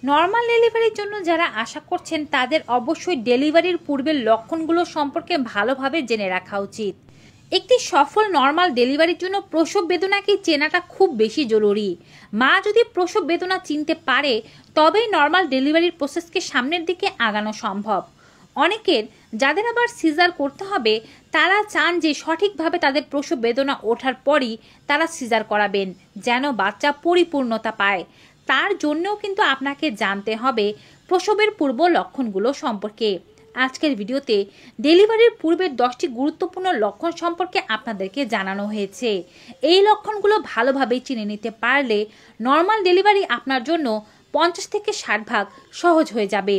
Normal ডেলিভারির জন্য যারা আশা করছেন তাদের অবশ্যই ডেলিভারির পূর্বের লক্ষণগুলো সম্পর্কে ভালোভাবে জেনে রাখা উচিত। একটি সফল নর্মাল ডেলিভারির জন্য প্রসব বেদনাকে চেনাটা খুব বেশি জরুরি। মা যদি প্রসব বেদনা চিনতে পারে তবেই নর্মাল ডেলিভারির প্রসেসকে সামনের দিকে আগানো সম্ভব। অনেকের যাদের আবার সিজার করতে হবে তারা চান যে সঠিকভাবে তাদের প্রসব বেদনা ওঠার পরই তারা সিজার করাবেন, যেন বাচ্চা পরিপূর্ণতা পায়। তার জন্যও কিন্তু আপনাকে জানতে হবে প্রসবের পূর্ব লক্ষণগুলো সম্পর্কে। আজকের ভিডিওতে ডেলিভারির পূর্বের 10টি গুরুত্বপূর্ণ লক্ষণ সম্পর্কে আপনাদেরকে জানানো হয়েছে। এই লক্ষণগুলো ভালোভাবে চিনে নিতে পারলে নর্মাল ডেলিভারি আপনার জন্য 50 থেকে 60 ভাগ সহজ হয়ে যাবে।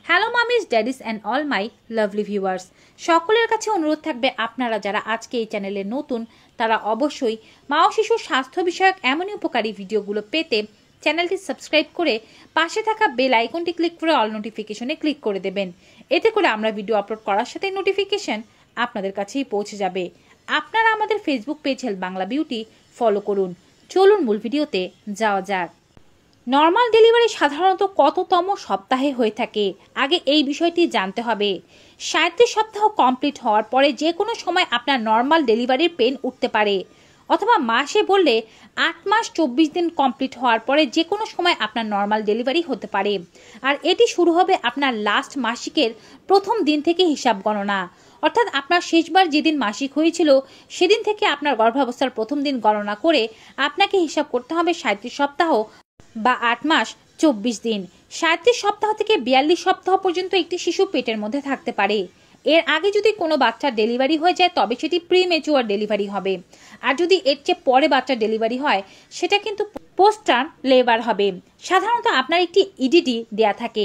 Hello মামিজ, daddy's and all my lovely viewers, সকলের কাছে অনুরোধ থাকবে আপনারা যারা আজকে এই চ্যানেলে নতুন তারা অবশ্যই মা ও শিশুর স্বাস্থ্য বিষয়ক এমনই উপকারী ভিডিওগুলো পেতে চ্যানেলটি সাবস্ক্রাইব করে পাশে থাকা বেল আইকনটি ক্লিক করে অল নোটিফিকেশনে ক্লিক করে দেবেন। এতে করে আমরা ভিডিও আপলোড করার সাথে নোটিফিকেশন আপনাদের কাছেই পৌঁছে যাবে। আপনারা আমাদের Facebook page health Bangla beauty follow করুন। চলুন মূল ভিডিওতে যাওয়া যাক। নর্মাল ডেলিভারি সাধারণত কততম সপ্তাহে হয়ে থাকে আগে এই বিষয়টি জানতে হবে। 37 সপ্তাহ কমপ্লিট হওয়ার পরে যে কোনো সময় আপনার নর্মাল ডেলিভারির পেন উঠতে পারে, অথবা মাসে বললে 8 মাস 24 দিন কমপ্লিট হওয়ার পরে যে কোনো সময় আপনার নর্মাল ডেলিভারি হতে পারে। আর এটি শুরু হবে আপনার লাস্ট মাসিকের প্রথম দিন থেকে হিসাব গণনা, অর্থাৎ আপনার শেষবার যেদিন মাসিক হয়েছিল সেদিন থেকে আপনার গর্ভাবস্থার প্রথম দিন গণনা করে আপনাকে হিসাব করতে হবে 37 সপ্তাহ বা 8 মাস 24 দিন। 37 সপ্তাহ থেকে 42 সপ্তাহ পর্যন্ত একটি শিশু পেটের মধ্যে থাকতে পারে। এর আগে যদি কোনো বাচ্চার ডেলিভারি হয়ে যায় তবে সেটি প্রিমেচুয়ার ডেলিভারি হবে, আর যদি এর চেয়ে পরে বাচ্চার ডেলিভারি হয় সেটা কিন্তু পোস্ট টার্ম লেবার হবে। সাধারণত আপনার একটি ইডিডি দেয়া থাকে।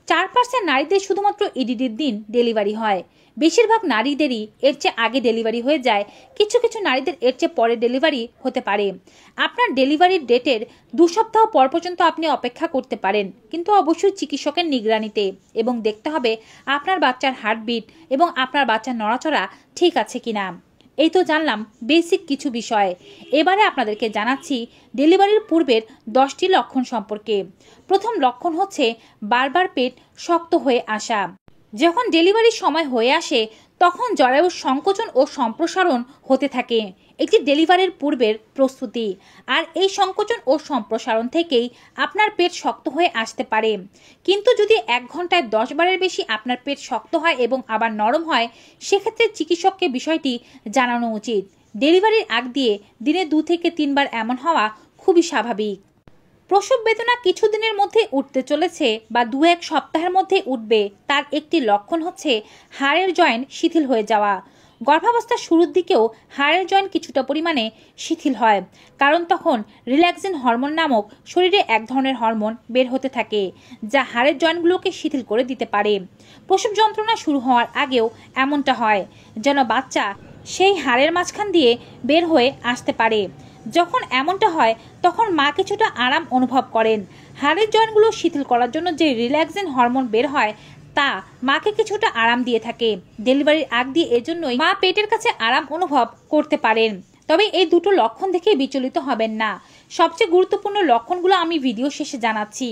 4% নারীদের শুধুমাত্র ইডিডির দিন ডেলিভারি হয়। বেশিরভাগ নারীদেরই এর চেয়ে আগে ডেলিভারি হয়ে যায়, কিছু কিছু নারীদের এর চেয়ে পরে ডেলিভারি হতে পারে। আপনার ডেলিভারির ডেটের 2 সপ্তাহ পর পর্যন্ত আপনি অপেক্ষা করতে পারেন, কিন্তু অবশ্যই চিকিৎসকের নিগরানিতে, এবং দেখতে হবে আপনার বাচ্চার হার্টবিট এবং আপনার বাচ্চার নড়াচড়া ঠিক আছে কিনা। এই তো জানলাম বেসিক কিছু বিষয়। এবারে আপনাদেরকে জানাচ্ছি ডেলিভারির পূর্বের 10টি লক্ষণ সম্পর্কে। প্রথম লক্ষণ হচ্ছে বারবার পেট শক্ত হয়ে আসা। যখন ডেলিভারির সময় হয়ে আসে তখন জরায়ুর সংকোচন ও সম্প্রসারণ হতে থাকে, একটি ডেলিভারির পূর্বের প্রস্তুতি। আর এই সংকোচন ও সম্প্রসারণ থেকেই আপনার পেট শক্ত হয়ে আসতে পারে। কিন্তু যদি 1 ঘন্টায় 10 বারের বেশি আপনার পেট শক্ত হয় এবং আবার নরম হয়, সেক্ষেত্রে চিকিৎসককে বিষয়টি জানানো উচিত। ডেলিভারির আগ দিয়ে দিনে 2 থেকে 3 বার এমন হওয়া খুবই স্বাভাবিক। প্রসব বেদনা কিছুদিনের মধ্যে উঠতে চলেছে বা 2-1 সপ্তাহের মধ্যে উঠবে, তার একটি লক্ষণ হচ্ছে হাড়ের জয়েন্ট শিথিল হয়ে যাওয়া। গর্ভাবস্থার শুরুর দিকেও হাড়ের জয়েন্ট কিছুটা পরিমাণে শিথিল হয়, কারণ তখন রিল্যাক্সিন হরমোন নামক শরীরে এক ধরনের হরমোন বের হতে থাকে যা হাড়ের জয়েন্টগুলোকে শিথিল করে দিতে পারে। প্রসব যন্ত্রণা শুরু হওয়ার আগেও এমনটা হয়, যেন বাচ্চা সেই হাড়ের মাঝখান দিয়ে বের হয়ে আসতে পারে। যখন এমনটা হয় তখন মা কিছুটা আরাম অনুভব করেন। হাড়ের জয়েন্টগুলো শিথিল করার জন্য যে রিল্যাক্সিন হরমোন বের হয় তা মাকে কিছুটা আরাম দিয়ে থাকে। ডেলিভারির আগ দিয়ে এজন্যই মা পেটের কাছে আরাম অনুভব করতে পারেন। তবে এই দুটো লক্ষণ দেখে বিচলিত হবেন না। সবচেয়ে গুরুত্বপূর্ণ লক্ষণগুলো আমি ভিডিও শেষে জানাচ্ছি।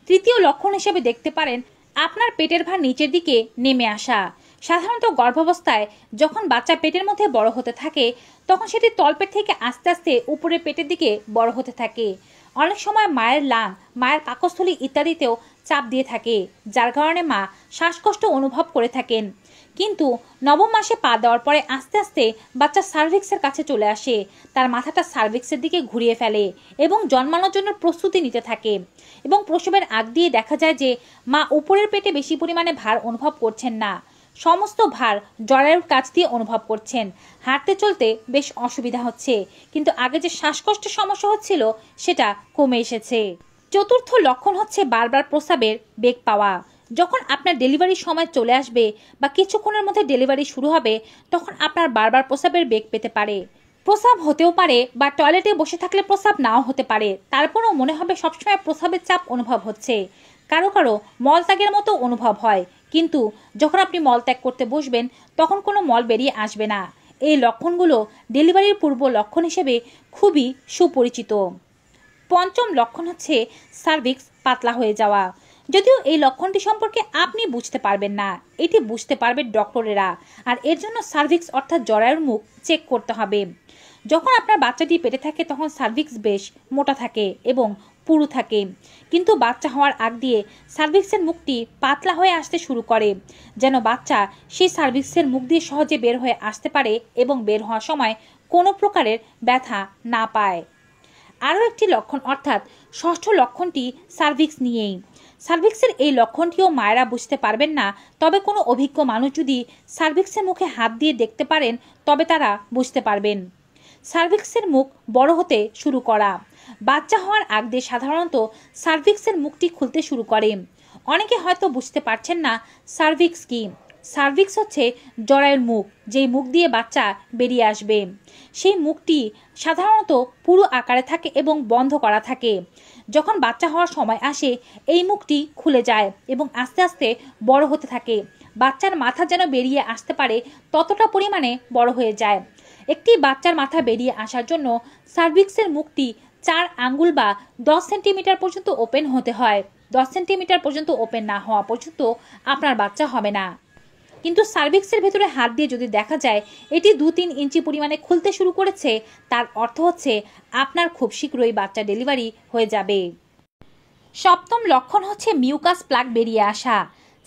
তৃতীয় লক্ষণ হিসেবে দেখতে পারেন আপনার পেটের ভার নিচের দিকে নেমে আসা। সাধারণত গর্ভাবস্থায় যখন বাচ্চা পেটের মধ্যে বড় হতে থাকে তখন সেটি তলপেট থেকে আস্তে আস্তে উপরে পেটের দিকে বড় হতে থাকে। অনেক সময় মায়ের লাং, মায়ের পাকস্থলী ইত্যাদিতেও চাপ দিয়ে থাকে, যার কারণে মা শ্বাসকষ্ট অনুভব করে থাকেন। কিন্তু নবম মাসে পা দেওয়ার পরে আস্তে আস্তে বাচ্চা সার্ভিক্সের কাছে চলে আসে, তার মাথাটা সার্ভিক্সের দিকে ঘুরিয়ে ফেলে এবং জন্মানোর জন্য প্রস্তুতি নিতে থাকে। এবং প্রসবের আগ দিয়ে দেখা যায় যে মা উপরের পেটে বেশি পরিমাণে ভার অনুভব করছেন না, সমস্ত ভার জরায়ুর কাছ দিয়ে অনুভব করছেন। হাঁটতে চলতে বেশ অসুবিধা হচ্ছে, কিন্তু আগে যে শ্বাসকষ্টের সমস্যা হচ্ছিল সেটা কমে এসেছে। চতুর্থ লক্ষণ হচ্ছে বারবার প্রস্রাবের বেগ পাওয়া। যখন আপনার ডেলিভারির সময় চলে আসবে বা কিছুক্ষণের মধ্যে ডেলিভারি শুরু হবে তখন আপনার বারবার প্রস্রাবের বেগ পেতে পারে। প্রস্রাব হতেও পারে বা টয়লেটে বসে থাকলে প্রস্রাব নাও হতে পারে, তারপরও মনে হবে সবসময় প্রস্রাবের চাপ অনুভব হচ্ছে। কারো কারো মলত্যাগের মতো অনুভব হয়, কিন্তু যখন আপনি মলত্যাগ করতে বসবেন তখন কোনো মল বেরিয়ে আসবে না। এই লক্ষণগুলো ডেলিভারির পূর্ব লক্ষণ হিসেবে খুবই সুপরিচিত। পঞ্চম লক্ষণ হচ্ছে সার্ভিক্স পাতলা হয়ে যাওয়া। যদিও এই লক্ষণটি সম্পর্কে আপনি বুঝতে পারবেন না, এটি বুঝতে পারবে ডক্টরেরা। আর এর জন্য সার্ভিক্স অর্থাৎ জরায়ুর মুখ চেক করতে হবে। যখন আপনার বাচ্চাটি পেটে থাকে তখন সার্ভিক্স বেশ মোটা থাকে এবং পুরু থাকে, কিন্তু বাচ্চা হওয়ার আগ দিয়ে সার্ভিক্সের মুখটি পাতলা হয়ে আসতে শুরু করে, যেন বাচ্চা সেই সার্ভিক্সের মুখ দিয়ে সহজে বের হয়ে আসতে পারে এবং বের হওয়ার সময় কোনো প্রকারের ব্যথা না পায়। আরও একটি লক্ষণ অর্থাৎ ষষ্ঠ লক্ষণটি সার্ভিক্স নিয়েই। সার্ভিক্সের এই লক্ষণটিও মায়েরা বুঝতে পারবেন না, তবে কোনো অভিজ্ঞ মানুষ যদি সার্ভিক্সের মুখে হাত দিয়ে দেখতে পারেন তবে তারা বুঝতে পারবেন। সার্ভিক্সের মুখ বড় হতে শুরু করা। বাচ্চা হওয়ার আগ দিয়ে সাধারণত সার্ভিক্সের মুখটি খুলতে শুরু করে। অনেকে হয়তো বুঝতে পারছেন না সার্ভিক্স কি। সার্ভিক্স হচ্ছে জরায়ুর মুখ, যেই মুখ দিয়ে বাচ্চা বেরিয়ে আসবে। সেই মুখটি সাধারণত পুরো আকারে থাকে এবং বন্ধ করা থাকে। যখন বাচ্চা হওয়ার সময় আসে এই মুখটি খুলে যায় এবং আস্তে আস্তে বড় হতে থাকে। বাচ্চার মাথা যেন বেরিয়ে আসতে পারে ততটা পরিমাণে বড় হয়ে যায়। একটি বাচ্চার মাথা বেরিয়ে আসার জন্য সার্ভিক্সের মুখটি 4 আঙ্গুল বা 10 সেন্টিমিটার পর্যন্ত ওপেন হতে হয়। 10 সেন্টিমিটার পর্যন্ত ওপেন না হওয়া পর্যন্ত আপনার বাচ্চা হবে না। কিন্তু সার্ভিক্সের ভেতরে হাত দিয়ে যদি দেখা যায় এটি 2-3 ইঞ্চি পরিমাণে খুলতে শুরু করেছে, তার অর্থ হচ্ছে আপনার খুব শীঘ্রই বাচ্চা ডেলিভারি হয়ে যাবে। সপ্তম লক্ষণ হচ্ছে মিউকাস প্লাগ বেরিয়ে আসা।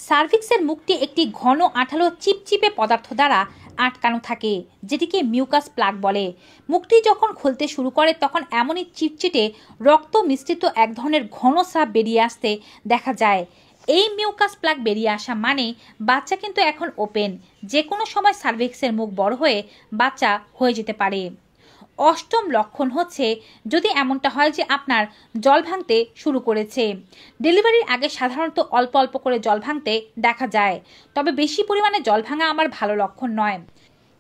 সার্ভিক্সের মুখটি একটি ঘন আঠালো চিপচিপে পদার্থ দ্বারা আটকানো থাকে, যেটিকে মিউকাস প্লাগ বলে। মুখটি যখন খুলতে শুরু করে তখন এমনই চিটচিটে রক্ত মিশ্রিত এক ধরনের ঘন স্রাব বেরিয়ে আসতে দেখা যায়। এই মিউকাস প্লাগ বেরিয়ে আসা মানে বাচ্চা কিন্তু এখন ওপেন, যে কোনো সময় সার্ভিক্সের মুখ বড় হয়ে বাচ্চা হয়ে যেতে পারে। অষ্টম লক্ষণ হচ্ছে যদি এমনটা হয় যে আপনার জল ভাঙতে শুরু করেছে। ডেলিভারির আগে সাধারণত অল্প অল্প করে জল ভাঙতে দেখা যায়, তবে বেশি পরিমাণে জল ভাঙা আমার ভালো লক্ষণ নয়।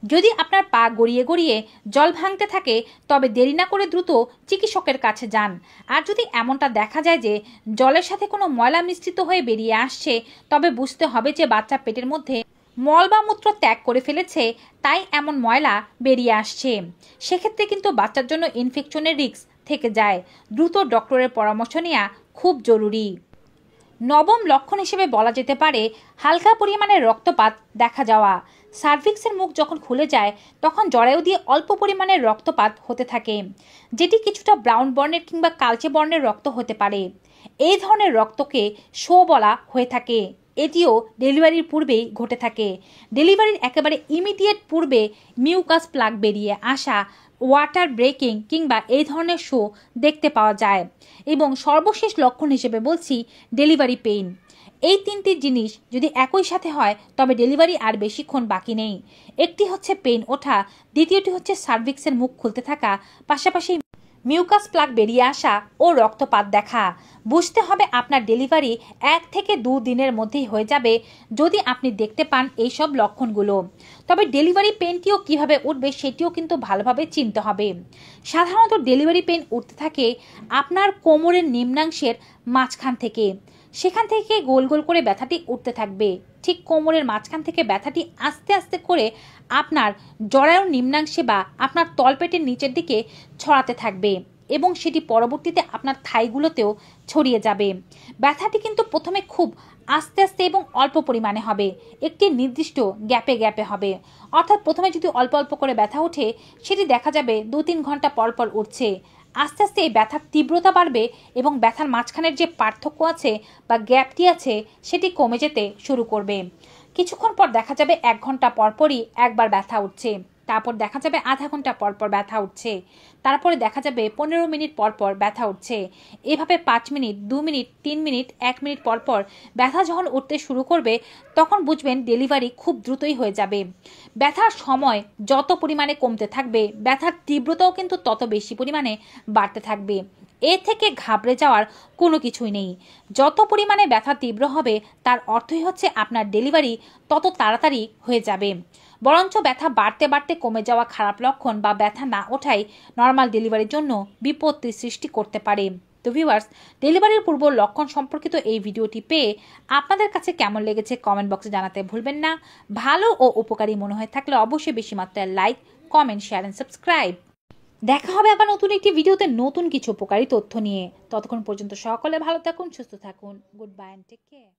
যদি আপনার পা গড়িয়ে গড়িয়ে জল ভাঙতে থাকে তবে দেরি না করে দ্রুত চিকিৎসকের কাছে যান। আর যদি এমনটা দেখা যায় যে জলের সাথে কোনো ময়লা মিশ্রিত হয়ে বেরিয়ে আসছে তবে বুঝতে হবে যে বাচ্চা পেটের মধ্যে মল বা মূত্র ত্যাগ করে ফেলেছে, তাই এমন ময়লা বেরিয়ে আসছে। সেক্ষেত্রে কিন্তু বাচ্চার জন্য ইনফেকশনের রিস্ক থেকে যায়। দ্রুত ডক্টরের পরামর্শ নেওয়া খুব জরুরি। নবম লক্ষণ হিসেবে বলা যেতে পারে হালকা পরিমাণে রক্তপাত দেখা যাওয়া। সার্ভিক্সের মুখ যখন খুলে যায় তখন জরায়ু দিয়ে অল্প পরিমাণে রক্তপাত হতে থাকে, যেটি কিছুটা ব্রাউন বর্ণের কিংবা কালচে বর্ণের রক্ত হতে পারে। এই ধরনের রক্তকে শো বলা হয়ে থাকে। এটিও ডেলিভারির পূর্বেই ঘটে থাকে। ডেলিভারির একেবারে ইমিডিয়েট পূর্বে মিউকাস প্লাগ বেরিয়ে আসা, ওয়াটার ব্রেকিং কিংবা এই ধরনের শো দেখতে পাওয়া যায়। এবং সর্বশেষ লক্ষণ হিসেবে বলছি ডেলিভারি পেইন। এই তিনটি জিনিস যদি একই সাথে হয় তবে ডেলিভারি আর বেশিক্ষণ বাকি নেই। একটি হচ্ছে পেইন ওঠা, দ্বিতীয়টি হচ্ছে সার্ভিক্সের মুখ খুলতে থাকা, পাশাপাশি মিউকাস প্লাগ বেরিয়ে আসা ও রক্তপাত দেখা। বুঝতে হবে আপনার ডেলিভারি 1 থেকে 2 দিনের মধ্যেই হয়ে যাবে যদি আপনি দেখতে পান এইসব লক্ষণগুলো। তবে ডেলিভারি পেনটিও কিভাবে উঠবে সেটিও কিন্তু ভালোভাবে চিনতে হবে। সাধারণত ডেলিভারি পেন উঠতে থাকে আপনার কোমরের নিম্নাংশের মাঝখান থেকে। সেখান থেকে গোল গোল করে ব্যথাটি উঠতে থাকবে। ঠিক কোমরের মাঝখান থেকে ব্যথাটি আস্তে আস্তে করে আপনার জরায়ুর নিম্নাংশে বা আপনার তলপেটের নিচের দিকে ছড়াতে থাকবে এবং সেটি পরবর্তীতে আপনার থাইগুলোতেও ছড়িয়ে যাবে। ব্যথাটি কিন্তু প্রথমে খুব আস্তে আস্তে এবং অল্প পরিমাণে হবে, একটি নির্দিষ্ট গ্যাপে গ্যাপে হবে। অর্থাৎ প্রথমে যদি অল্প অল্প করে ব্যথা ওঠে সেটি দেখা যাবে 2-3 ঘন্টা পর পর উঠছে। আস্তে আস্তে এই ব্যথার তীব্রতা বাড়বে এবং ব্যথার মাঝখানের যে পার্থক্য আছে বা গ্যাপটি আছে সেটি কমে যেতে শুরু করবে। কিছুক্ষণ পর দেখা যাবে 1 ঘন্টা পরপরই একবার ব্যথা উঠছে, তারপর দেখা যাবে আধা ঘন্টা পরপর ব্যথা উঠছে, তারপরে দেখা যাবে 15 মিনিট পরপর ব্যথা উঠছে। এভাবে 5 মিনিট, 2 মিনিট, 3 মিনিট, 1 মিনিট পরপর ব্যথা যখন উঠতে শুরু করবে তখন বুঝবেন ডেলিভারি খুব দ্রুতই হয়ে যাবে। ব্যথার সময় যত পরিমাণে কমতে থাকবে ব্যথার তীব্রতাও কিন্তু তত বেশি পরিমাণে বাড়তে থাকবে। এ থেকে ঘাবড়ে যাওয়ার কোনো কিছুই নেই। যত পরিমাণে ব্যথা তীব্র হবে তার অর্থই হচ্ছে আপনার ডেলিভারি তত তাড়াতাড়ি হয়ে যাবে। বরঞ্চ ব্যথা বাড়তে বাড়তে কমে যাওয়া খারাপ লক্ষণ বা ব্যথা না ওঠাই নর্মাল ডেলিভারির জন্য বিপত্তি সৃষ্টি করতে পারে। তো ভিউয়ার্স, ডেলিভারির পূর্ব লক্ষণ সম্পর্কিত এই ভিডিওটি পেয়ে আপনাদের কাছে কেমন লেগেছে কমেন্ট বক্সে জানাতে ভুলবেন না। ভালো ও উপকারী মনে হয়ে থাকলে অবশ্যই বেশি মাত্রায় like, comment, share and subscribe. দেখা হবে আবার নতুন একটি ভিডিওতে নতুন কিছু উপকারী তথ্য নিয়ে। ততক্ষণ পর্যন্ত সকলে ভালো থাকুন, সুস্থ থাকুন। Good bye and take care.